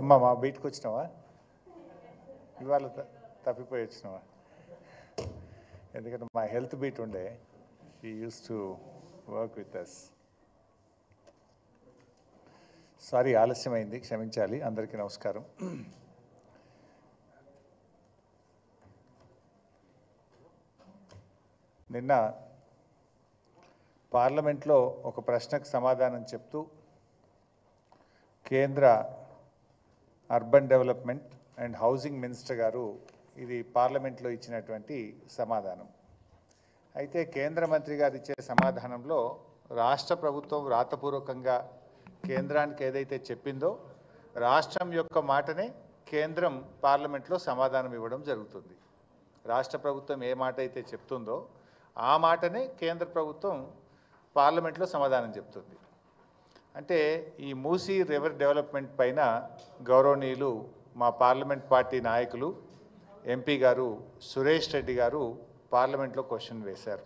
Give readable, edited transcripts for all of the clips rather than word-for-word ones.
అమ్మా మా బీట్కి వచ్చినావా? ఇవాళ తప్పిపోయి వచ్చినావా? ఎందుకంటే మా హెల్త్ బీట్ ఉండే, she uses to work with us. Sorry, ఆలస్యమైంది, క్షమించాలి. అందరికీ నమస్కారం. నిన్న పార్లమెంట్లో ఒక ప్రశ్నకు సమాధానం చెప్తూ కేంద్ర urban development and housing minister గారు ఇది పార్లమెంట్లో ఇచ్చినటువంటి సమాధానం. అయితే కేంద్ర మంత్రి గారు ఇచ్చే సమాధానంలో రాష్ట్ర ప్రభుత్వం రాతపూర్వకంగా కేంద్రానికి ఏదైతే చెప్పిందో రాష్ట్రం యొక్క మాటనే కేంద్రం పార్లమెంట్లో సమాధానం ఇవ్వడం జరుగుతుంది. రాష్ట్ర ప్రభుత్వం ఏ మాట అయితే చెప్తుందో ఆ మాటనే కేంద్ర ప్రభుత్వం పార్లమెంట్లో సమాధానం చెప్తుంది. అంటే ఈ మూసీ రివర్ డెవలప్మెంట్ పైన గౌరవనీయులు మా పార్లమెంట్ పార్టీ నాయకులు ఎంపీ గారు సురేష్ రెడ్డి గారు పార్లమెంట్లో క్వశ్చన్ వేశారు.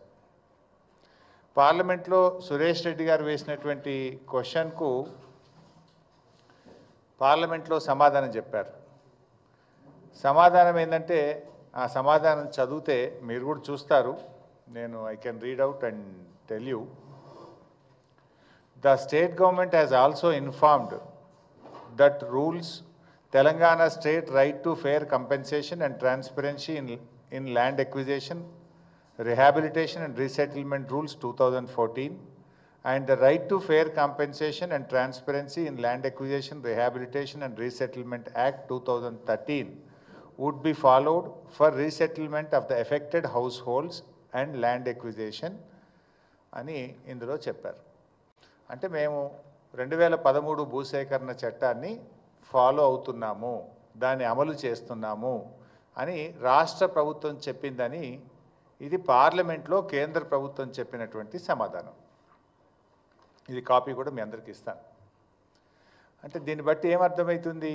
పార్లమెంట్లో సురేష్ రెడ్డి గారు వేసినటువంటి క్వశ్చన్కు పార్లమెంట్లో సమాధానం చెప్పారు. సమాధానం ఏంటంటే, ఆ సమాధానం చదివితే మీరు కూడా చూస్తారు. నేను I can read out and tell you. The state government has also informed that rules Telangana state right to fair compensation and transparency in land acquisition, rehabilitation and resettlement rules 2014 and the right to fair compensation and transparency in land acquisition, rehabilitation and resettlement act 2013 would be followed for resettlement of the affected households and land acquisition అని ఇందులో చెప్పారు. అంటే మేము 2013 భూసేకరణ చట్టాన్ని follow అవుతున్నాము, దాన్ని అమలు చేస్తున్నాము అని రాష్ట్ర ప్రభుత్వం చెప్పిందని ఇది పార్లమెంట్లో కేంద్ర ప్రభుత్వం చెప్పినటువంటి సమాధానం. ఇది కాపీ కూడా మీ అందరికీ ఇస్తాను. అంటే దీన్ని బట్టి ఏమర్థమవుతుంది?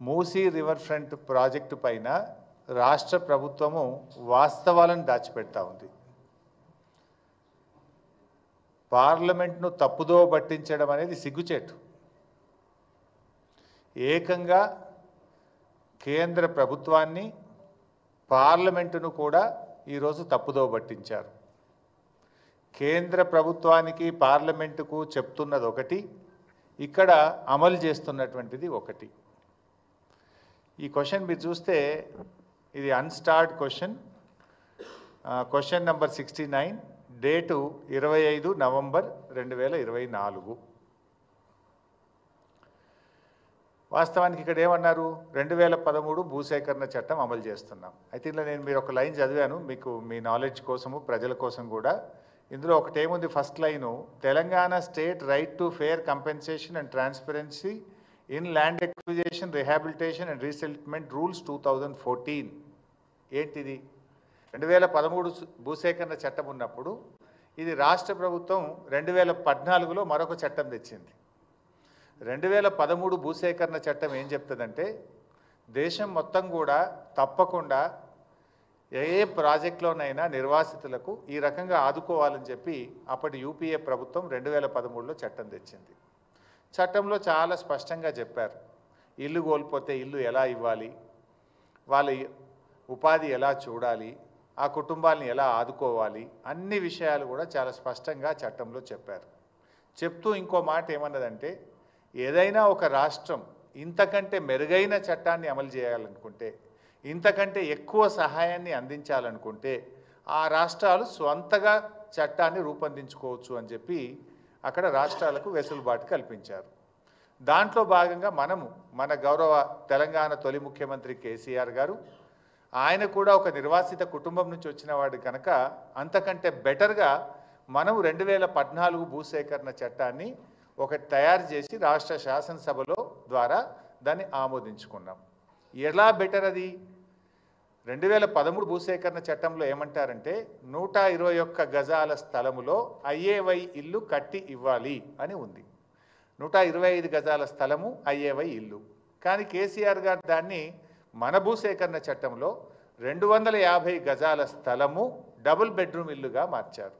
మూసీ రివర్ ఫ్రంట్ ప్రాజెక్టు పైన రాష్ట్ర ప్రభుత్వము వాస్తవాలను దాచిపెడతా ఉంది. పార్లమెంట్ను తప్పుదో పట్టించడం అనేది సిగ్గుచేటు. ఏకంగా కేంద్ర ప్రభుత్వాన్ని పార్లమెంటును కూడా ఈరోజు తప్పుదో పట్టించారు. కేంద్ర ప్రభుత్వానికి పార్లమెంటుకు చెప్తున్నది ఒకటి, ఇక్కడ అమలు చేస్తున్నటువంటిది ఒకటి. ఈ క్వశ్చన్ మీరు చూస్తే ఇది unstarred question, question number 69, date 25 November 2024. వాస్తవానికి ఇక్కడ ఏమన్నారు? 2013 భూసేకరణ చట్టం అమలు చేస్తున్నాం. అయితే ఇలా నేను మీరు ఒక లైన్ చదివాను మీకు మీ నాలెడ్జ్ కోసము, ప్రజల కోసం కూడా. ఇందులో ఒకటేముంది, first line, Telangana state right to fair compensation and transparency in land acquisition, rehabilitation and resettlement rules 2014. ఏంటిది? 2013 భూసేకరణ చట్టం ఉన్నప్పుడు ఇది రాష్ట్ర ప్రభుత్వం 2014లో మరొక చట్టం తెచ్చింది. 2013 భూసేకరణ చట్టం ఏం చెప్తుందంటే, దేశం మొత్తం కూడా తప్పకుండా ఏ ప్రాజెక్టులోనైనా నిర్వాసితులకు ఈ రకంగా ఆదుకోవాలని చెప్పి అప్పటి యూపీఏ ప్రభుత్వం 2013లో చట్టం తెచ్చింది. చట్టంలో చాలా స్పష్టంగా చెప్పారు, ఇల్లు కోల్పోతే ఇల్లు ఎలా ఇవ్వాలి, వాళ్ళ ఉపాధి ఎలా చూడాలి, ఆ కుటుంబాలను ఎలా ఆదుకోవాలి, అన్ని విషయాలు కూడా చాలా స్పష్టంగా చట్టంలో చెప్పారు. చెప్తూ ఇంకో మాట ఏమన్నదంటే, ఏదైనా ఒక రాష్ట్రం ఇంతకంటే మెరుగైన చట్టాన్ని అమలు చేయాలనుకుంటే, ఇంతకంటే ఎక్కువ సహాయాన్ని అందించాలనుకుంటే ఆ రాష్ట్రాలు స్వంతగా చట్టాన్ని రూపొందించుకోవచ్చు అని చెప్పి అక్కడ రాష్ట్రాలకు వెసులుబాటు కల్పించారు. దాంట్లో భాగంగా మన గౌరవ తెలంగాణ తొలి ముఖ్యమంత్రి కేసీఆర్ గారు, ఆయన కూడా ఒక నిర్వాసిత కుటుంబం నుంచి వచ్చిన వాడు కనుక అంతకంటే బెటర్గా మనం 2014 భూసేకరణ చట్టాన్ని ఒకటి తయారు చేసి రాష్ట్ర శాసనసభలో ద్వారా దాన్ని ఆమోదించుకున్నాం. ఎలా బెటర్ అది? 2013 భూసేకరణ చట్టంలో ఏమంటారంటే, 121 గజాల స్థలములో ఐఏవై ఇల్లు కట్టి ఇవ్వాలి అని ఉంది. 125 గజాల స్థలము ఐఏవై ఇల్లు. కానీ కేసీఆర్ గారు దాన్ని మన భూసేకరణ చట్టంలో 250 గజాల స్థలము డబుల్ బెడ్రూమ్ ఇల్లుగా మార్చారు.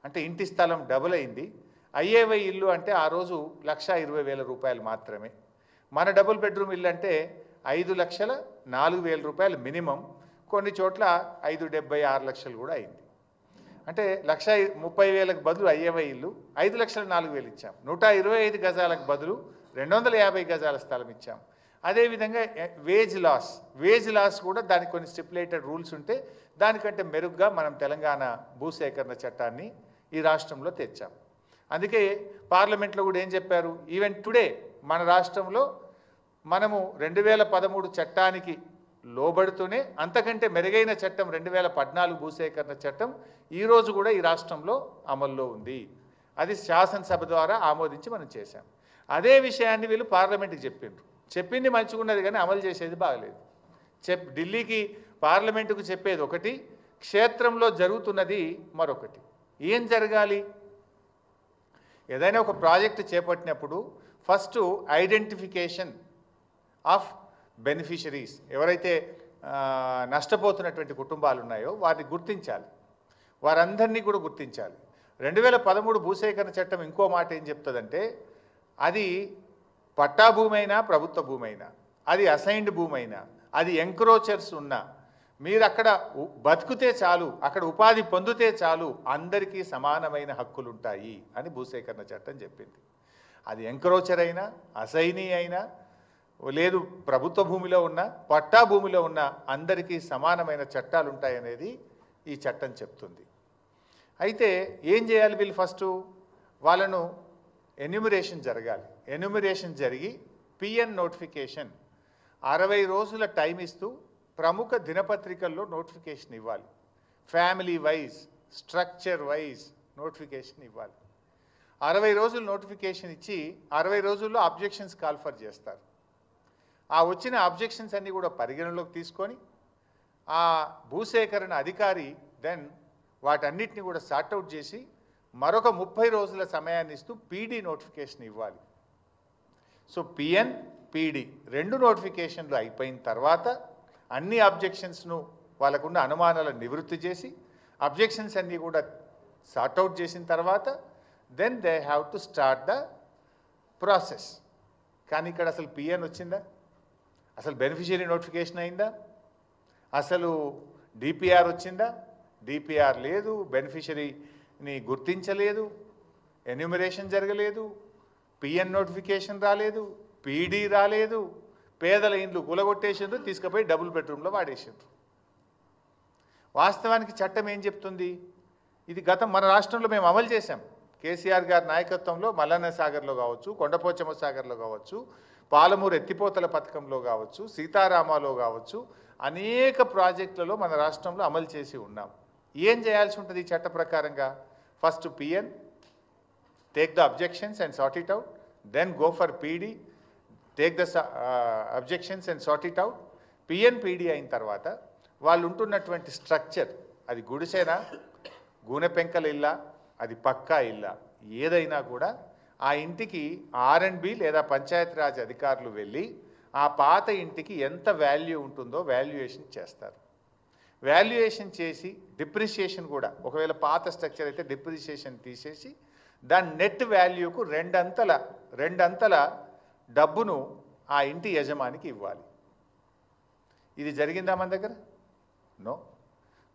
అంటే ఇంటి స్థలం డబుల్ అయింది. అయ్యేవై ఇల్లు అంటే ఆ రోజు 1,20,000 రూపాయలు మాత్రమే. మన డబుల్ బెడ్రూమ్ ఇల్లు అంటే 5,04,000 రూపాయలు మినిమం, కొన్ని చోట్ల 5,76 లక్షలు కూడా అయింది. అంటే 1,30,000కు బదులు అయ్యేవై ఇల్లు 5,04,000 ఇచ్చాం. 125 గజాలకు బదులు 250 గజాల స్థలం ఇచ్చాం. అదేవిధంగా వేజ్ లాస్ కూడా దానికి కొన్ని స్టిపులేటెడ్ రూల్స్ ఉంటే దానికంటే మెరుగ్గా మనం తెలంగాణ భూసేకరణ చట్టాన్ని ఈ రాష్ట్రంలో తెచ్చాం. అందుకే పార్లమెంట్లో కూడా ఏం చెప్పారు, ఈవెన్ టుడే మన రాష్ట్రంలో మనము 2013 చట్టానికి లోబడుతూనే అంతకంటే మెరుగైన చట్టం 2014 భూసేకరణ చట్టం ఈరోజు కూడా ఈ రాష్ట్రంలో అమల్లో ఉంది. అది శాసనసభ ద్వారా ఆమోదించి మనం చేశాం. అదే విషయాన్ని వీళ్ళు పార్లమెంట్కి చెప్పింది మంచిగున్నది కానీ అమలు చేసేది బాగలేదు. ఢిల్లీకి పార్లమెంటుకు చెప్పేది ఒకటి, క్షేత్రంలో జరుగుతున్నది మరొకటి. ఏం జరగాలి? ఏదైనా ఒక ప్రాజెక్టు చేపట్టినప్పుడు ఫస్ట్ ఐడెంటిఫికేషన్ ఆఫ్ బెనిఫిషరీస్, ఎవరైతే నష్టపోతున్నటువంటి కుటుంబాలు ఉన్నాయో వారిని గుర్తించాలి, వారందరినీ కూడా గుర్తించాలి. 2013 భూసేకరణ చట్టం ఇంకో మాట ఏం చెప్తుందంటే, అది పట్టా భూమి అయినా ప్రభుత్వ భూమి అయినా, అది అసైన్డ్ భూమి అయినా, అది ఎంక్రోచర్స్ ఉన్నా, మీరు అక్కడ బతుకుతే చాలు, అక్కడ ఉపాధి పొందితే చాలు, అందరికీ సమానమైన హక్కులు ఉంటాయి అని భూసేకరణ చట్టం చెప్పింది. అది ఎంక్రోచర్ అయినా, అసైనీ అయినా, లేదు ప్రభుత్వ భూమిలో ఉన్న, పట్టా భూమిలో ఉన్న అందరికీ సమానమైన చట్టాలు ఉంటాయనేది ఈ చట్టం చెప్తుంది. అయితే ఏం చేయాలి వీళ్ళు? ఫస్ట్ వాళ్ళను ఎన్యూమరేషన్ జరగాలి. ఎన్యూమరేషన్ జరిగి పిఎన్ నోటిఫికేషన్ 60 రోజుల టైం ఇస్తూ ప్రముఖ దినపత్రికల్లో నోటిఫికేషన్ ఇవ్వాలి. Family wise, structure wise notification ఇవ్వాలి. 60 రోజులు నోటిఫికేషన్ ఇచ్చి 60 రోజుల్లో అబ్జెక్షన్స్ కాల్ఫర్ చేస్తారు. ఆ వచ్చిన అబ్జెక్షన్స్ అన్నీ కూడా పరిగణలోకి తీసుకొని ఆ భూసేకరణ అధికారి దెన్ వాటన్నిటిని కూడా సార్ట్అవుట్ చేసి మరొక 30 రోజుల సమయాన్ని ఇస్తూ పీడీ నోటిఫికేషన్ ఇవ్వాలి. సో పిఎన్, పీడీ 2 నోటిఫికేషన్లు అయిపోయిన తర్వాత అన్ని అబ్జెక్షన్స్ను వాళ్ళకున్న అనుమానాలను నివృత్తి చేసి అబ్జెక్షన్స్ అన్నీ కూడా సార్ట్అవుట్ చేసిన తర్వాత then they have to start the process. కానీ ఇక్కడ అసలు పిఎన్ వచ్చిందా? అసలు బెనిఫిషియరీ నోటిఫికేషన్ అయిందా? అసలు డిపిఆర్ వచ్చిందా? డిపిఆర్ లేదు, బెనిఫిషరీని గుర్తించలేదు, ఎన్యూమరేషన్ జరగలేదు, పిఎన్ నోటిఫికేషన్ రాలేదు, పీడీ రాలేదు, పేదల ఇండ్లు కూలగొట్టేసిండ్రు, తీసుకుపోయి డబుల్ బెడ్రూమ్లో వాడేసిండ్రు. వాస్తవానికి చట్టం ఏం చెప్తుంది? ఇది గతం మన రాష్ట్రంలో మేము అమలు చేశాం. కేసీఆర్ గారి నాయకత్వంలో మల్లన్న సాగర్లో కావచ్చు, కొండపోచమ్మ సాగర్లో కావచ్చు, పాలమూరు ఎత్తిపోతల పథకంలో కావచ్చు, సీతారామాలో కావచ్చు, అనేక ప్రాజెక్టులలో మన రాష్ట్రంలో అమలు చేసి ఉన్నాం. ఏం చేయాల్సి ఉంటుంది ఈ చట్ట ప్రకారంగా? First PN, take the objections and sort it out, then go for PD, take the objections and sort it out. PN, PD అయిన తర్వాత వాళ్ళు ఉంటున్నటువంటి స్ట్రక్చర్, అది గుడిసెనా, గూనె పెంకల ఇల్లా, అది పక్కా ఇల్లా, ఏదైనా కూడా ఆ ఇంటికి R&B లేదా పంచాయతీరాజ్ అధికారులు వెళ్ళి ఆ పాత ఇంటికి ఎంత వాల్యూ ఉంటుందో వాల్యుయేషన్ చేస్తారు. వాల్యుయేషన్ చేసి డిప్రిషియేషన్ కూడా, ఒకవేళ పాత స్ట్రక్చర్ అయితే డిప్రిషియేషన్ తీసేసి దాని నెట్ వాల్యూకు రెండంతల డబ్బును ఆ ఇంటి యజమానికి ఇవ్వాలి. ఇది జరిగిందా మన దగ్గర? నో.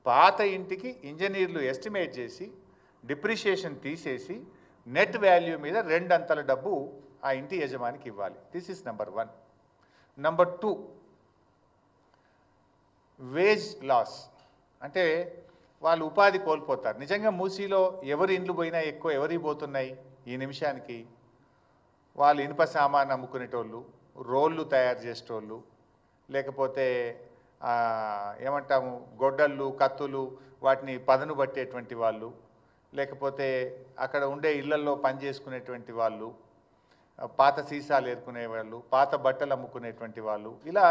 పాత ఇంటికి ఇంజనీర్లు ఎస్టిమేట్ చేసి డిప్రిషియేషన్ తీసేసి నెట్ వాల్యూ మీద రెండంతల డబ్బు ఆ ఇంటి యజమానికి ఇవ్వాలి. This is number 1. Number 2, wage loss. అంటే వాళ్ళు ఉపాధి కోల్పోతారు. నిజంగా మూసీలో ఎవరి ఇండ్లు పోయినా ఎక్కువ ఎవరికి పోతున్నాయి ఈ నిమిషానికి? వాళ్ళు ఇనుప సామాన్ అమ్ముకునేటోళ్ళు, రోళ్ళు తయారు చేసేటోళ్ళు, లేకపోతే ఏమంటాము గొడ్డళ్ళు, కత్తులు, వాటిని పదను పట్టేటువంటి వాళ్ళు, లేకపోతే అక్కడ ఉండే ఇళ్లల్లో పనిచేసుకునేటువంటి వాళ్ళు, పాత సీసాలు ఏరుకునే వాళ్ళు, పాత బట్టలు అమ్ముకునేటువంటి వాళ్ళు, ఇలా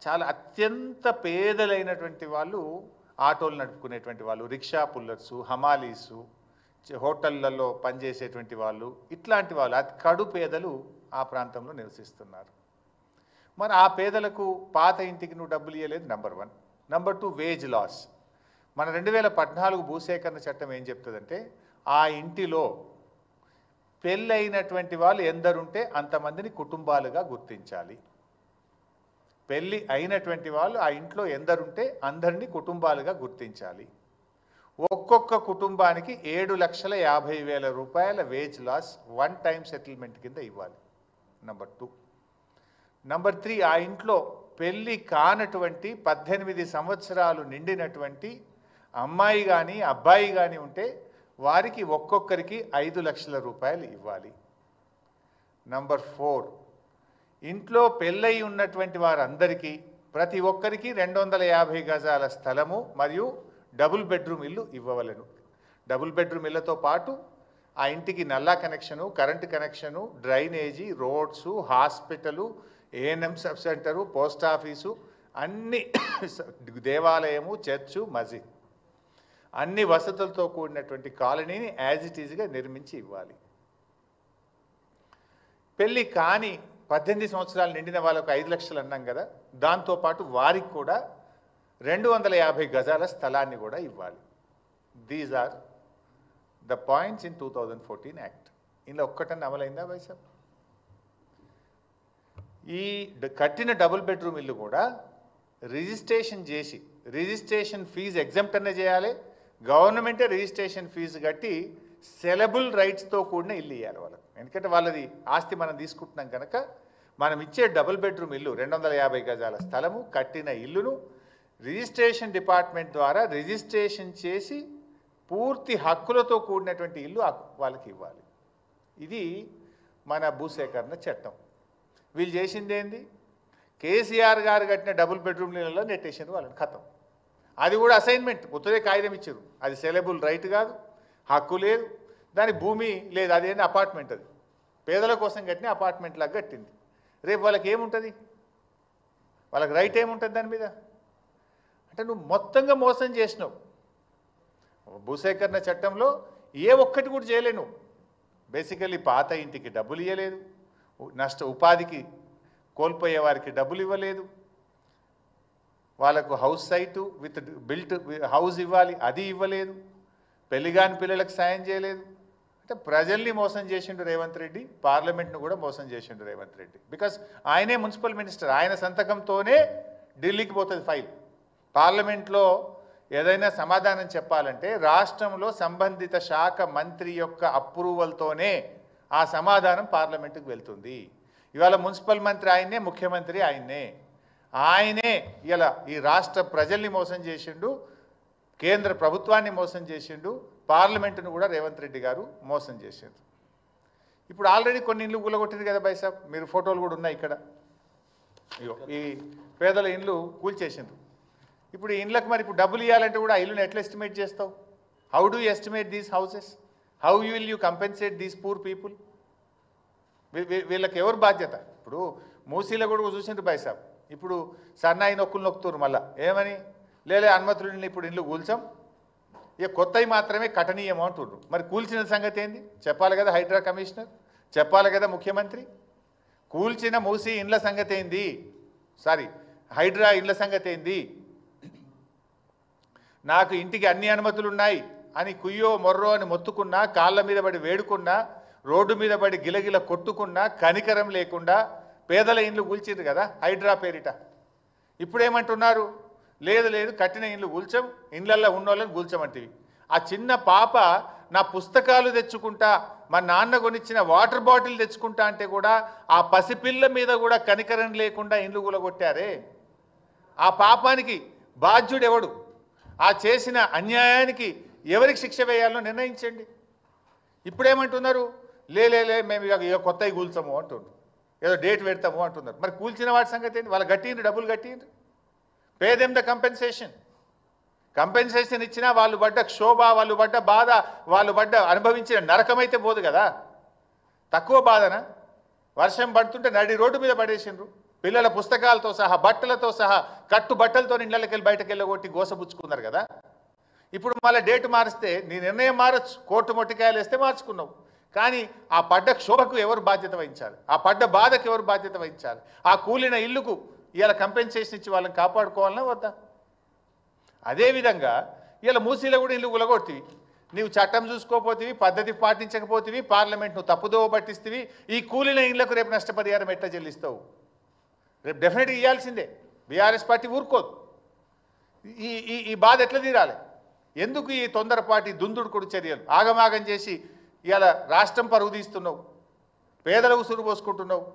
చాలా అత్యంత పేదలైనటువంటి వాళ్ళు, ఆటోలు నడుపుకునేటువంటి వాళ్ళు, రిక్షా పుల్లర్సు, హమాలీసు, హోటళ్లలో పనిచేసేటువంటి వాళ్ళు, ఇట్లాంటి వాళ్ళు కడు పేదలు ఆ ప్రాంతంలో నివసిస్తున్నారు. మరి ఆ పేదలకు పాత ఇంటికి నువ్వు డబ్బులు ఇవ్వలేదు, నెంబర్ 1. Number 2, wage loss. మన 2014 భూసేకరణ చట్టం ఏం చెప్తుందంటే, ఆ ఇంటిలో పెళ్ళైనటువంటి వాళ్ళు ఎందరుంటే అంతమందిని కుటుంబాలుగా గుర్తించాలి. పెళ్ళి అయినటువంటి వాళ్ళు ఆ ఇంట్లో ఎందరుంటే అందరినీ కుటుంబాలుగా గుర్తించాలి. ఒక్కొక్క కుటుంబానికి 7,50,000 రూపాయల వేజ్ లాస్ 1 టైం సెటిల్మెంట్ కింద ఇవ్వాలి. నెంబర్ 2. నెంబర్ 3, ఆ ఇంట్లో పెళ్ళి కానటువంటి 18 సంవత్సరాలు నిండినటువంటి అమ్మాయి కానీ అబ్బాయి కానీ ఉంటే వారికి ఒక్కొక్కరికి 5 లక్షల రూపాయలు ఇవ్వాలి. నంబర్ 4, ఇంట్లో పెళ్ళై ఉన్నటువంటి వారందరికీ ప్రతి ఒక్కరికి 250 గజాల స్థలము మరియు డబుల్ బెడ్రూమ్ ఇల్లు ఇవ్వవలెను. డబుల్ బెడ్రూమ్ ఇళ్లతో పాటు ఆ ఇంటికి నల్లా connection, current connection, drainage, roads, hospital, ANM sub centre, post office, అన్ని దేవాలయము, చర్చు, మసీద్, అన్ని వసతులతో కూడినటువంటి కాలనీని యాజ్ ఇట్ ఈజ్గా నిర్మించి ఇవ్వాలి. పెళ్ళి కాని 18 సంవత్సరాలు నిండిన వాళ్ళకు 5 లక్షలు అన్నాం కదా, దాంతోపాటు వారికి కూడా 250 గజాల స్థలాన్ని కూడా ఇవ్వాలి. These are the points in 2014 act. ఇందులో ఒక్కటన్నా అమలైందా వైసాబ్? ఈ కట్టిన డబుల్ బెడ్రూమ్ ఇల్లు కూడా రిజిస్ట్రేషన్ చేసి, రిజిస్ట్రేషన్ ఫీజు ఎగ్జామ్ట్ అనే చేయాలి, గవర్నమెంటే రిజిస్ట్రేషన్ ఫీజు కట్టి సెలబుల్ రైట్స్తో కూడిన ఇల్లు ఇవ్వాలి వాళ్ళకి. ఎందుకంటే వాళ్ళది ఆస్తి మనం తీసుకుంటున్నాం కనుక మనం ఇచ్చే డబుల్ బెడ్రూమ్ ఇల్లు 250 గజాల స్థలము కట్టిన ఇల్లును రిజిస్ట్రేషన్ డిపార్ట్మెంట్ ద్వారా రిజిస్ట్రేషన్ చేసి పూర్తి హక్కులతో కూడినటువంటి ఇల్లు వాళ్ళకి ఇవ్వాలి. ఇది మన భూసేకరణ చట్టం. వీళ్ళు చేసింది ఏంది? కేసీఆర్ గారు కట్టిన డబుల్ బెడ్రూమ్ ఇళ్లలో నెట్టేసారు వాళ్ళని, ఖతం. అది కూడా అసైన్మెంట్, ఉత్తరే కాగితం ఇచ్చారు. అది సెలబుల్ రైట్ కాదు, హక్కు లేదు, దాని భూమి లేదు, అదేంటి అపార్ట్మెంట్. అది పేదల కోసం కట్టిన అపార్ట్మెంట్ లాగా కట్టింది. రేపు వాళ్ళకి ఏముంటుంది? వాళ్ళకి రైట్ ఏముంటుంది దాని మీద? అంటే నువ్వు మొత్తంగా మోసం చేసినావు. భూసేకరణ చట్టంలో ఏ ఒక్కటి కూడా చేయలేను. బేసికల్లీ పాత ఇంటికి డబ్బులు ఇవ్వలేదు, ఉపాధికి కోల్పోయే వారికి డబ్బులు ఇవ్వలేదు, వాళ్ళకు house site with built house ఇవ్వాలి, అది ఇవ్వలేదు, పెళ్లిగాని పిల్లలకు సాయం చేయలేదు. అంటే ప్రజల్ని మోసం చేసిండు రేవంత్ రెడ్డి, పార్లమెంట్ను కూడా మోసం చేసిండు రేవంత్ రెడ్డి. బికాస్ ఆయనే మున్సిపల్ మినిస్టర్, ఆయన సంతకంతోనే ఢిల్లీకి పోతుంది ఫైల్. పార్లమెంట్లో ఏదైనా సమాధానం చెప్పాలంటే రాష్ట్రంలో సంబంధిత శాఖ మంత్రి యొక్క అప్రూవల్తోనే ఆ సమాధానం పార్లమెంటుకు వెళ్తుంది. ఇవాళ మున్సిపల్ మంత్రి ఆయన్నే, ముఖ్యమంత్రి ఆయనే ఇలా ఈ రాష్ట్ర ప్రజల్ని మోసం చేసిండు, కేంద్ర ప్రభుత్వాన్ని మోసం చేసిండు, పార్లమెంటును కూడా రేవంత్ రెడ్డి గారు మోసం చేసిండు. ఇప్పుడు ఆల్రెడీ కొన్ని ఇండ్లు కూలగొట్టింది కదా బైసాబ్, మీరు ఫోటోలు కూడా ఉన్నాయి ఇక్కడ. ఈ పేదల ఇండ్లు కూల్చేసిండ్రు. ఇప్పుడు ఈ ఇండ్లకు మరి ఇప్పుడు డబ్బులు ఇవ్వాలంటే కూడా ఆ ఇల్లుని ఎట్లా ఎస్టిమేట్ చేస్తావు? How do you estimate these houses? How you will you compensate these poor people? వీళ్ళకి ఎవరు బాధ్యత? ఇప్పుడు మూసీలో కూడా చూసిండ్రు బైసాబ్, ఇప్పుడు సన్నాయి నొక్కులు నొక్కుతున్నారు మళ్ళా. ఏమని? లేలే అనుమతులు ఇప్పుడు ఇండ్లు కూల్చాం, ఇక కొత్తవి మాత్రమే కఠనీయం అంటున్నారు. మరి కూల్చిన సంగతి ఏంది చెప్పాలి కదా హైడ్రా కమిషనర్, చెప్పాలి కదా ముఖ్యమంత్రి. కూల్చిన మూసీ ఇండ్ల సంగతి ఏంది, హైడ్రా ఇండ్ల సంగతి ఏంది? నాకు ఇంటికి అన్ని అనుమతులు ఉన్నాయి అని కుయ్యో మొర్రో అని మొత్తుకున్నా, కాళ్ళ మీద పడి వేడుకున్నా, రోడ్డు మీద పడి గిలగిల కొట్టుకున్నా కనికరం లేకుండా పేదల ఇండ్లు కూల్చిండ్రు కదా హైడ్రా పేరిట. ఇప్పుడేమంటున్నారు? లేదు కట్టిన ఇండ్లు కూల్చం, ఇండ్లల్లో ఉన్నోళ్ళని కూల్చమంటివి. ఆ చిన్న పాప నా పుస్తకాలు తెచ్చుకుంటా, మా నాన్న కొనిచ్చిన వాటర్ బాటిల్ తెచ్చుకుంటా అంటే కూడా ఆ పసిపిల్ల మీద కూడా కనికరం లేకుండా ఇండ్లు కూలగొట్టారే. ఆ పాపానికి బాధ్యుడెవడు? ఆ చేసిన అన్యాయానికి ఎవరికి శిక్ష వేయాలో నిర్ణయించండి. ఇప్పుడేమంటున్నారు? లే మేము ఇక కొత్తవి కూల్చము అంటున్నారు, ఏదో డేట్ పెడతాము అంటున్నారు. మరి కూల్చిన వాటి సంగతి ఏంటి? వాళ్ళు కట్టిండ్రు, డబ్బులు కట్టిండ్రు, పే దెమ్ ద కంపెన్సేషన్ ఇచ్చినా వాళ్ళు పడ్డ క్షోభ, వాళ్ళు పడ్డ బాధ, వాళ్ళు అనుభవించిన నరకమైతే పోదు కదా. తక్కువ బాధనా? వర్షం పడుతుంటే నడి రోడ్డు మీద పడేసిండ్రు, పిల్లల పుస్తకాలతో సహా బట్టలతో సహా కట్టు బట్టలతో ఇళ్ళకి వెళ్ళి బయటకు వెళ్ళగొట్టి గోసపుచ్చుకున్నారు కదా. ఇప్పుడు మళ్ళీ డేటు మారిస్తే నీ నిర్ణయం మారచ్చు, కోర్టు మొట్టికాయలు వేస్తే మార్చుకున్నావు. కానీ ఆ పడ్డ క్షోభకు ఎవరు బాధ్యత వహించాలి? ఆ పడ్డ బాధకు ఎవరు బాధ్యత వహించాలి? ఆ కూలిన ఇల్లుకు ఇవాళ కంపెన్సేషన్ ఇచ్చి వాళ్ళని కాపాడుకోవాలన్నా వద్దా? అదేవిధంగా ఇలా మూసీలో కూడా ఇల్లు గులగొట్టివి, నీవు చట్టం చూసుకోపోతివి, పద్ధతి పాటించకపోతివి, పార్లమెంట్ నువ్వు తప్పుదోవ పట్టిస్తేవి, ఈ కూలిన ఇళ్లకు రేపు నష్టపరిహారం ఎట్లా చెల్లిస్తావు? రేపు డెఫినెట్గా ఇవ్వాల్సిందే. బీఆర్ఎస్ పార్టీ ఊరుకోదు. ఈ ఈ ఈ బాధ ఎట్లా తీరాలి? ఎందుకు ఈ తొందరపాటి దుందుడుకుడు చర్యలు? ఆగమాగం చేసి ఇలా రాష్ట్రం పరుగు తీస్తున్నావు, పేదల ఉసురు పోసుకుంటున్నావు.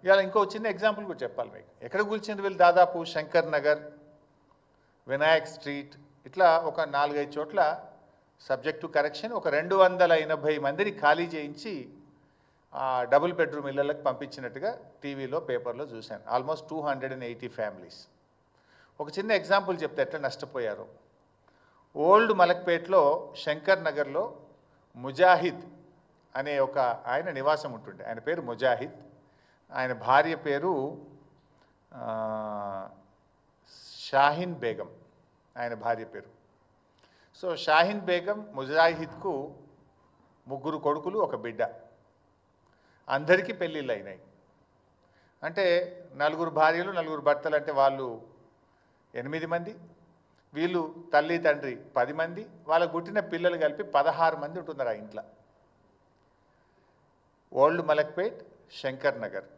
ఇవాళ ఇంకో చిన్న ఎగ్జాంపుల్ కూడా చెప్పాలి మీకు. ఎక్కడ కూల్చింది వీళ్ళు? దాదాపు శంకర్ నగర్, వినాయక్ స్ట్రీట్, ఇట్లా ఒక 4-5 చోట్ల సబ్జెక్ట్ టు కరెక్షన్ ఒక 280 మందిని ఖాళీ చేయించి డబుల్ బెడ్రూమ్ ఇళ్లకు పంపించినట్టుగా టీవీలో పేపర్లో చూశాను. Almost 280 families. ఒక చిన్న ఎగ్జాంపుల్ చెప్తే ఎట్లా నష్టపోయారు. ఓల్డ్ మలక్పేట్లో శంకర్ నగర్లో ముజాహిద్ అనే ఒక ఆయన నివాసం ఉంటుండే. ఆయన పేరు ముజాహిద్, ఆయన భార్య పేరు షాహీన్ బేగం, ఆయన భార్య పేరు. సో షాహీన్ బేగం ముజాహిద్కు 3 కొడుకులు, 1 బిడ్డ. అందరికీ పెళ్ళిళ్ళు అయినాయి. అంటే 4 భార్యలు, 4 భర్తలు, అంటే వాళ్ళు 8 మంది, వీళ్ళు తల్లి తండ్రి 10 మంది, వాళ్ళకు పుట్టిన పిల్లలు కలిపి 16 మంది ఉంటున్నారు ఆ ఇంట్లో. ఓల్డ్ మలక్పేట్, శంకర్ నగర్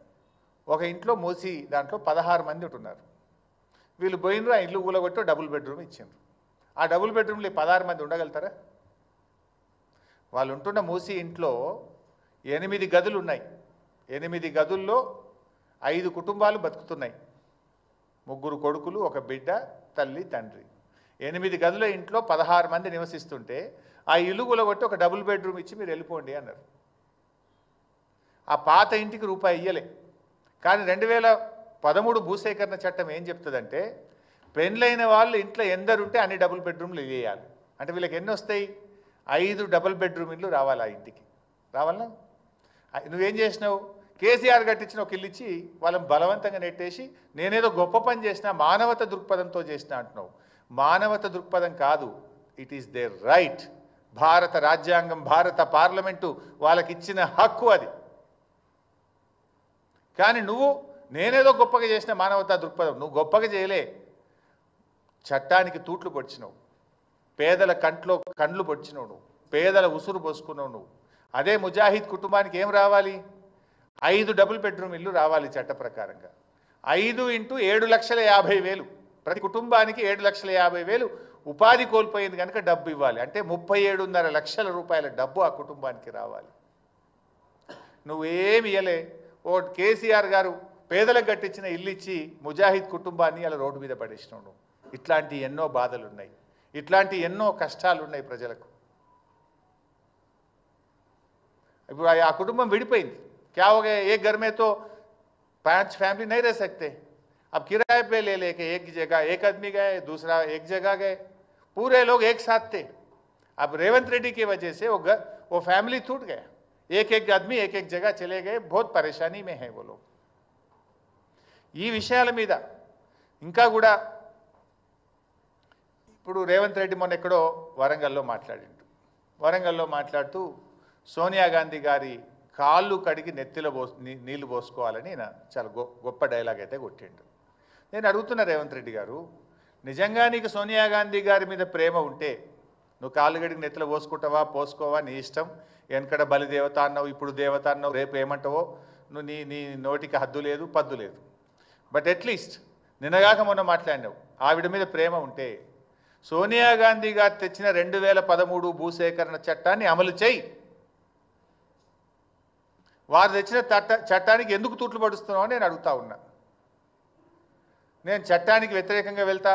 ఒక ఇంట్లో మూసి దాంట్లో 16 మంది ఉంటున్నారు. వీళ్ళు పోయినరు, ఆ ఇల్లు కూలగొట్టి డబుల్ బెడ్రూమ్ ఇచ్చిండ్రు. ఆ డబుల్ బెడ్రూమ్లో 16 మంది ఉండగలుగుతారా? వాళ్ళు ఉంటున్న మూసి ఇంట్లో 8 గదులు ఉన్నాయి. 8 గదుల్లో 5 కుటుంబాలు బతుకుతున్నాయి. 3 కొడుకులు, 1 బిడ్డ, తల్లి తండ్రి. 8 గదుల ఇంట్లో 16 మంది నివసిస్తుంటే ఆ ఇల్లు కూలగొట్టి ఒక డబుల్ బెడ్రూమ్ ఇచ్చి మీరు వెళ్ళిపోండి అన్నారు. ఆ పాత ఇంటికి రూపాయి ఇయ్యలే. కానీ 2013 భూసేకరణ చట్టం ఏం చెప్తుందంటే, పెళ్ళైన వాళ్ళు ఇంట్లో ఎందరుంటే అన్ని డబుల్ బెడ్రూమ్లు వేయాలి. అంటే వీళ్ళకి ఎన్ని వస్తాయి? 5 డబుల్ బెడ్రూమ్ ఇల్లు రావాలి ఆ ఇంటికి. రావాలా? నువ్వేం చేసినావు? కేసీఆర్ కట్టించిన ఒక ఇల్లు ఇచ్చి వాళ్ళని బలవంతంగా నెట్టేసి నేనేదో గొప్ప పని చేసినా, మానవత దృక్పథంతో చేసినా అంటున్నావు. మానవత దృక్పథం కాదు, ఇట్ ఈస్ దేర్ రైట్. భారత రాజ్యాంగం, భారత పార్లమెంటు వాళ్ళకి ఇచ్చిన హక్కు అది. కానీ నువ్వు నేనేదో గొప్పగా చేసిన మానవతా దృక్పథం, నువ్వు గొప్పగా చేయలే. చట్టానికి తూట్లు పొడిచినావు, పేదల కండ్లు పొడిచినావు నువ్వు, పేదల ఉసురు పోసుకున్నావు నువ్వు. అదే ముజాహిద్ కుటుంబానికి ఏం రావాలి? 5 డబుల్ బెడ్రూమ్ ఇల్లు రావాలి చట్ట ప్రకారంగా. 5 × 7,50,000 ప్రతి కుటుంబానికి 7,50,000 ఉపాధి కోల్పోయింది కనుక డబ్బు ఇవ్వాలి. అంటే 37.5 లక్షల రూపాయల డబ్బు ఆ కుటుంబానికి రావాలి. నువ్వేమి ఇయ్యలే. ఓ కేసీఆర్ గారు పేదలకు కట్టించిన ఇల్లు ఇచ్చి ముజాహిద్ కుటుంబాన్ని అలా రోడ్డు మీద పడేసినావు నువ్వు. ఇట్లాంటి ఎన్నో బాధలు ఉన్నాయి, ఇట్లాంటి ఎన్నో కష్టాలు ఉన్నాయి ప్రజలకు. ఇప్పుడు ఆ కుటుంబం విడిపోయింది. क्या हो गया? एक घर में तो 5 फैमिली नहीं रह सकते. अब किराए पे ले लेके एक जगह एक आदमी गए, दूसरा एक जगह गए, पूरे लोग एक साथ थे. अब रेवंत रेड्डी की वजह से वो फैमिली टूट गया. एक आदमी एक जगह चले गए. बहुत परेशानी में है वो लोग. ఈ విషయాల మీద ఇంకా కూడా ఇప్పుడు రేవంత్ రెడ్డి మొన్న ఎక్కడో వరంగల్లో మాట్లాడిండు. వరంగల్లో మాట్లాడుతూ సోనియా గాంధీ గారి కాళ్ళు కడిగి నెత్తిలో నీళ్లు పోసుకోవాలని చాలా గొప్ప డైలాగ్ అయితే కొట్టిండు. నేను అడుగుతున్నా రేవంత్ రెడ్డి గారు, నిజంగా నీకు సోనియా గాంధీ గారి మీద ప్రేమ ఉంటే నువ్వు కాళ్ళు కడిగి నెత్తిలో పోసుకుంటావా, పోసుకోవా, నీ ఇష్టం. వెనకడ బలి దేవత అన్నావు, ఇప్పుడు దేవత అన్నావు, రేపు ఏమంటావో నువ్వు, నీ నోటికి హద్దు లేదు, పద్దు లేదు. బట్ అట్లీస్ట్ నిన్నగాక మొన్న మాట్లాడినావు. ఆవిడ మీద ప్రేమ ఉంటే సోనియా గాంధీ గారు తెచ్చిన 2013 భూసేకరణ చట్టాన్ని అమలు చేయి. వారు తెచ్చిన చట్టానికి ఎందుకు తూట్లు పడుస్తున్నావు అని నేను అడుగుతా ఉన్నా. నేను చట్టానికి వ్యతిరేకంగా వెళ్తా,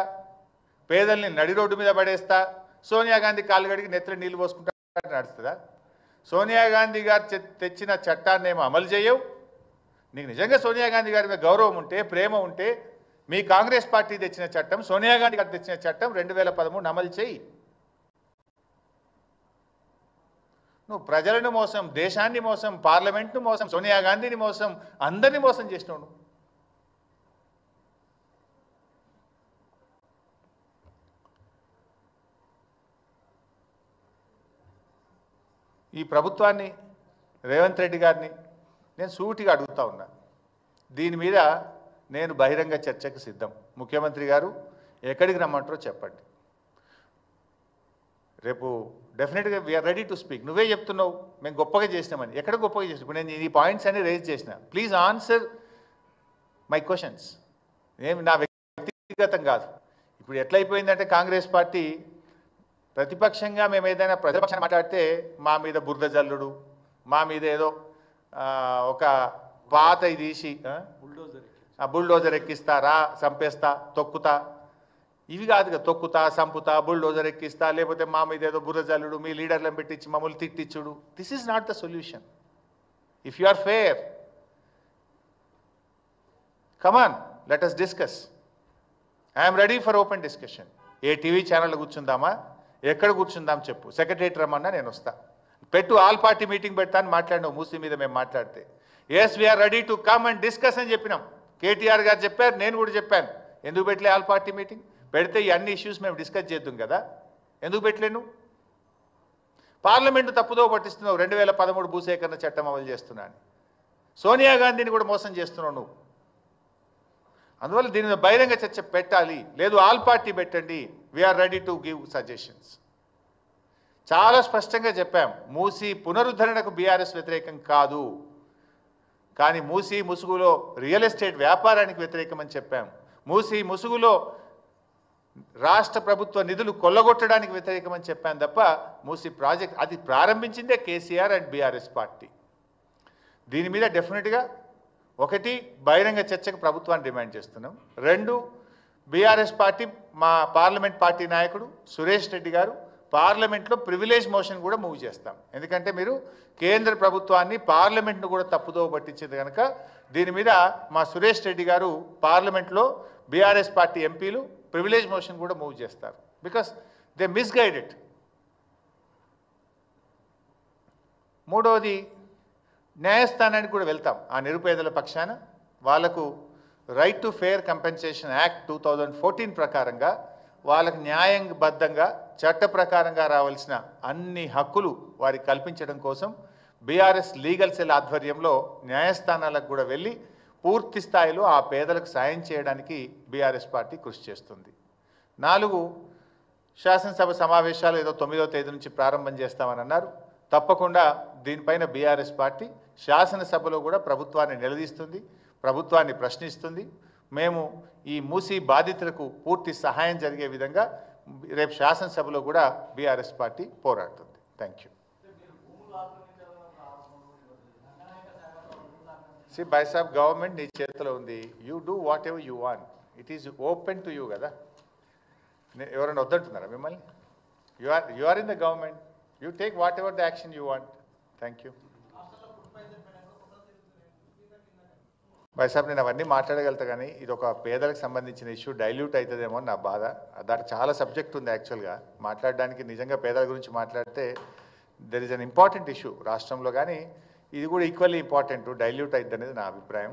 పేదల్ని నడి రోడ్డు మీద పడేస్తా, సోనియా గాంధీ కాళ్ళు కడిగి నెత్తిలో నీళ్ళు పోసుకుంటా నడుస్తుందా? సోనియా గాంధీ గారు తెచ్చిన చట్టాన్ని ఏమో అమలు చేయవు. నీకు నిజంగా సోనియా గాంధీ గారి మీద గౌరవం ఉంటే, ప్రేమ ఉంటే, మీ కాంగ్రెస్ పార్టీ తెచ్చిన చట్టం, సోనియా గాంధీ గారు తెచ్చిన చట్టం 2013 అమలు చేయి. నువ్వు ప్రజలను మోసం, దేశాన్ని మోసం, పార్లమెంట్ను మోసం, సోనియా గాంధీని మోసం, అందరినీ మోసం చేసినావు. ఈ ప్రభుత్వాన్ని రేవంత్ రెడ్డి గారిని నేను సూటిగా అడుగుతా ఉన్నా, దీని మీద నేను బహిరంగ చర్చకు సిద్ధం. ముఖ్యమంత్రి గారు ఎక్కడికి రమ్మంటారో చెప్పండి. రేపు డెఫినెట్గా వీఆర్ రెడీ టు స్పీక్. నువ్వే చెప్తున్నావు మేము గొప్పగా చేసినామని. ఎక్కడ గొప్పగా చేసినా? ఇప్పుడు నేను ఈ పాయింట్స్ అన్ని రేజ్ చేసిన. Please answer my questions. ఏమి నా వ్యక్తిగతం కాదు. ఇప్పుడు ఎట్లయిపోయిందంటే కాంగ్రెస్ పార్టీ ప్రతిపక్షంగా మేము ఏదైనా ప్రతిపక్షాన్ని మాట్లాడితే మా మీద బురద జల్లుడు, మా మీద ఏదో ఒక పాత తీసి బుల్డోజర్ ఎక్కిస్తారా, చంపేస్తా, తొక్కుతా, ఇవి కాదు కదా. తొక్కుతా, సంపుతా, బుల్డోజర్ ఎక్కిస్తా, లేకపోతే మా మీద ఏదో బురద జల్లుడు, మీ లీడర్లను పెట్టించి మమ్మల్ని తిట్టించుడు. This is not the solution. If you are fair, come on, let us discuss. I'm ready for open discussion. ఏ టీవీ ఛానల్ కూర్చుందామా, ఎక్కడ కూర్చుందాం చెప్పు, సెక్రటరేట్ రమ్మన్నా నేను వస్తా. పెట్టు, ఆల్ పార్టీ మీటింగ్ పెడతాను మాట్లాడినావు మూసీ మీద. మేము మాట్లాడితే yes we're ready to come and discuss అని చెప్పినాం. కేటీఆర్ గారు చెప్పారు, నేను కూడా చెప్పాను. ఎందుకు పెట్టలే ఆల్ పార్టీ మీటింగ్? పెడితే ఈ అన్ని ఇష్యూస్ మేము డిస్కస్ చేద్దాం కదా. ఎందుకు పెట్టలేను? పార్లమెంటు తప్పుదో పట్టిస్తున్నావు. 2013 భూసేకరణ చట్టం అమలు చేస్తున్నా అని సోనియా గాంధీని కూడా మోసం చేస్తున్నావు నువ్వు. అందువల్ల దీని మీద బహిరంగ చర్చ పెట్టాలి. లేదు ఆల్ పార్టీ పెట్టండి. We're ready to give suggestions. చాలా స్పష్టంగా చెప్పాం, మూసీ పునరుద్ధరణకు బీఆర్ఎస్ వ్యతిరేకం కాదు, కానీ మూసీ ముసుగులో రియల్ ఎస్టేట్ వ్యాపారానికి వ్యతిరేకమని చెప్పాం. మూసీ ముసుగులో రాష్ట్ర ప్రభుత్వ నిధులు కొల్లగొట్టడానికి వ్యతిరేకమని చెప్పాను తప్ప మూసీ ప్రాజెక్ట్ అది ప్రారంభించిందే కేసీఆర్ అండ్ బీఆర్ఎస్ పార్టీ. దీని మీద డెఫినెట్గా ఒకటి బహిరంగ చర్చకు ప్రభుత్వాన్ని డిమాండ్ చేస్తున్నాం. రెండు, బీఆర్ఎస్ పార్టీ మా పార్లమెంట్ పార్టీ నాయకుడు సురేష్ రెడ్డి గారు పార్లమెంట్లో ప్రివిలేజ్ మోషన్ కూడా మూవ్ చేస్తాం. ఎందుకంటే మీరు కేంద్ర ప్రభుత్వాన్ని పార్లమెంట్ను కూడా తప్పుదో పట్టించింది కనుక దీని మీద మా సురేష్ రెడ్డి గారు పార్లమెంట్లో బీఆర్ఎస్ పార్టీ ఎంపీలు ప్రివిలేజ్ మోషన్ కూడా మూవ్ చేస్తారు. Because they misguided. మూడవది, న్యాయస్థానానికి కూడా వెళ్తాం. ఆ నిరుపేదల పక్షాన వాళ్లకు right to fair compensation act 2014 ప్రకారంగా వాళ్ళకు న్యాయబద్ధంగా చట్ట ప్రకారంగా రావాల్సిన అన్ని హక్కులు వారికి కల్పించడం కోసం బీఆర్ఎస్ లీగల్ సెల్ ఆధ్వర్యంలో న్యాయస్థానాలకు కూడా వెళ్ళి పూర్తి స్థాయిలో ఆ పేదలకు సాయం చేయడానికి బీఆర్ఎస్ పార్టీ కృషి చేస్తుంది. 4, శాసనసభ సమావేశాలు ఏదో 9వ తేదీ నుంచి ప్రారంభం చేస్తామని అన్నారు. తప్పకుండా దీనిపైన బీఆర్ఎస్ పార్టీ శాసనసభలో కూడా ప్రభుత్వాన్ని నిలదీస్తుంది, ప్రభుత్వాన్ని ప్రశ్నిస్తుంది. మేము ఈ మూసీ బాధితులకు పూర్తి సహాయం జరిగే విధంగా రేపు శాసనసభలో కూడా బీఆర్ఎస్ పార్టీ పోరాడుతుంది. Thank you. See, by sab government నీ చేతిలో ఉంది. You do whatever you want. It is open to you కదా. ఎవరైనా వద్దంటున్నారా మిమ్మల్ని? You are in the government. You take whatever the action you want. Thank you. బై సాబ్ నేను అవన్నీ మాట్లాడగలుగుతా, కానీ ఇది ఒక పేదలకు సంబంధించిన ఇష్యూ డైల్యూట్ అవుతుందేమో నా బాధ. దానికి చాలా సబ్జెక్ట్ ఉంది యాక్చువల్గా మాట్లాడడానికి. నిజంగా పేదల గురించి మాట్లాడితే there is an important issue రాష్ట్రంలో, కానీ ఇది కూడా ఈక్వల్లీ ఇంపార్టెంట్. డైల్యూట్ అవుతుంది అనేది నా అభిప్రాయం.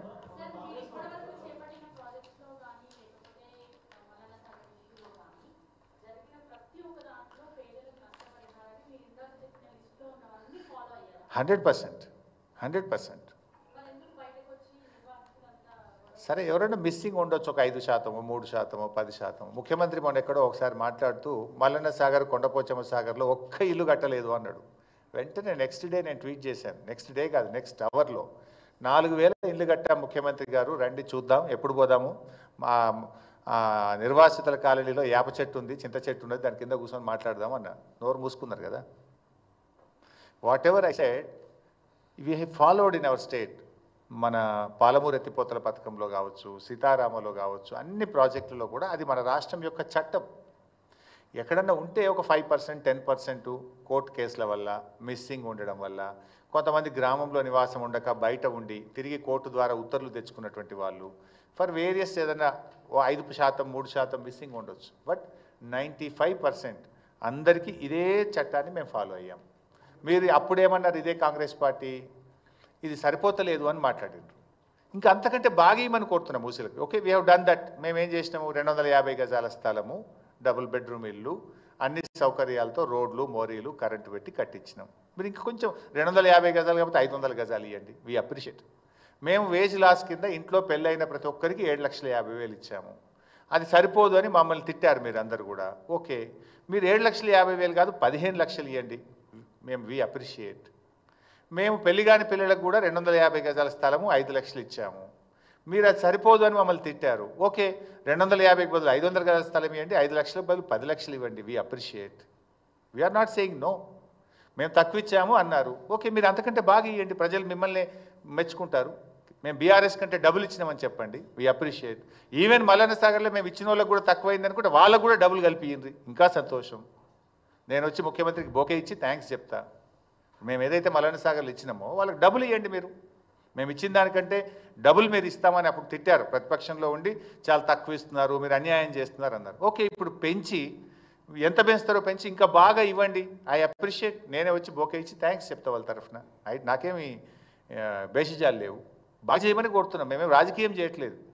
Hundred percent. సరే, ఎవరైనా మిస్సింగ్ ఉండొచ్చు, ఒక 5%, 3%, 10%. ముఖ్యమంత్రి మొన్న ఎక్కడో ఒకసారి మాట్లాడుతూ మల్లన్న సాగర్, కొండపోచమ్మ సాగర్లో ఒక్క ఇల్లు కట్టలేదు అన్నాడు. వెంటనే నెక్స్ట్ డే నేను ట్వీట్ చేశాను. నెక్స్ట్ డే కాదు, నెక్స్ట్ అవర్లో 4000 ఇల్లు కట్టా ముఖ్యమంత్రి గారు, రండి చూద్దాం, ఎప్పుడు పోదాము. మా నిర్వాసితుల కాలనీలో యాప చెట్టు ఉంది, చింత చెట్టు ఉన్నది, దాని కింద కూర్చొని మాట్లాడదాం అన్న. నోరు మూసుకున్నారు కదా. What ever I said, we have followed in our state. మన పాలమూరు ఎత్తిపోతల పథకంలో కావచ్చు, సీతారామలో కావచ్చు, అన్ని ప్రాజెక్టులలో కూడా అది మన రాష్ట్రం యొక్క చట్టం. ఎక్కడన్నా ఉంటే ఒక 5%, 10% కోర్టు కేసుల వల్ల, మిస్సింగ్ ఉండడం వల్ల, కొంతమంది గ్రామంలో నివాసం ఉండక బయట ఉండి తిరిగి కోర్టు ద్వారా ఉత్తర్వులు తెచ్చుకున్నటువంటి వాళ్ళు, ఫర్ వేరియస్ ఏదైనా 5%, 3% మిస్సింగ్ ఉండొచ్చు. బట్ 95% అందరికీ ఇదే చట్టాన్ని మేము ఫాలో అయ్యాం. మీరు అప్పుడేమన్నారు, ఇదే కాంగ్రెస్ పార్టీ ఇది సరిపోతలేదు అని మాట్లాడారు. ఇంకా అంతకంటే బాగా ఇవ్వమని కోరుతున్నాం మూసీలకు. Okay, we have done that. మేము ఏం చేసినాము, 250 గజాల స్థలము, డబుల్ బెడ్రూమ్ ఇల్లు, అన్ని సౌకర్యాలతో రోడ్లు, మోరీలు, కరెంటు పెట్టి కట్టించినాం. మీరు ఇంక కొంచెం 250 గజాలు కాబట్టి 500 గజాలు ఇవ్వండి, వీ అప్రిషియేట్. మేము వేజ్ లాస్ కింద ఇంట్లో పెళ్ళైన ప్రతి ఒక్కరికి 7,50,000 ఇచ్చాము. అది సరిపోదు అని మమ్మల్ని తిట్టారు మీరు అందరు కూడా. ఓకే, మీరు 7,50,000 కాదు 15 లక్షలు ఇవ్వండి, మేము వీ అప్రిషియేట్. మేము పెళ్లి కాని పిల్లలకు కూడా 250 గజాల స్థలము 5 లక్షలు ఇచ్చాము. మీరు అది సరిపోదు అని మమ్మల్ని తిట్టారు. ఓకే, 250కి బదులు 500 గజాల స్థలం ఇవ్వండి, 5 లక్షలకు బదులు 10 లక్షలు ఇవ్వండి, we appreciate. We're not saying no. మేము తక్కువ ఇచ్చాము అన్నారు. ఓకే, మీరు అంతకంటే బాగా ఇవ్వండి, ప్రజలు మిమ్మల్ని మెచ్చుకుంటారు. మేము బీఆర్ఎస్ కంటే డబుల్ ఇచ్చినామని చెప్పండి, వీ అప్రిషియేట్. ఈవెన్ మల్లన్న సాగర్లో మేము ఇచ్చిన వాళ్ళకు కూడా తక్కువైంది అనుకుంటే వాళ్ళకు కూడా డబుల్ కలిపి ఇవ్వండి, ఇంకా సంతోషం. నేను వచ్చి ముఖ్యమంత్రికి బోకే ఇచ్చి థ్యాంక్స్ చెప్తా. మేము ఏదైతే మల్లన్న సాగర్లు ఇచ్చినామో వాళ్ళకి డబుల్ ఇవ్వండి మీరు. మేము ఇచ్చిన దానికంటే డబుల్ మీరు ఇస్తామని అప్పుడు తిట్టారు, ప్రతిపక్షంలో ఉండి చాలా తక్కువ ఇస్తున్నారు, మీరు అన్యాయం చేస్తున్నారు అన్నారు. ఓకే, ఇప్పుడు పెంచి ఎంత పెంచుతారో పెంచి ఇంకా బాగా ఇవ్వండి, ఐ అప్రిషియేట్. నేనే వచ్చి బోకే ఇచ్చి థ్యాంక్స్ చెప్తా వాళ్ళ తరఫున. నాకేమి బేషిజాలు లేవు, బాగా చేయమని కోరుతున్నాం, మేమేం రాజకీయం చేయట్లేదు.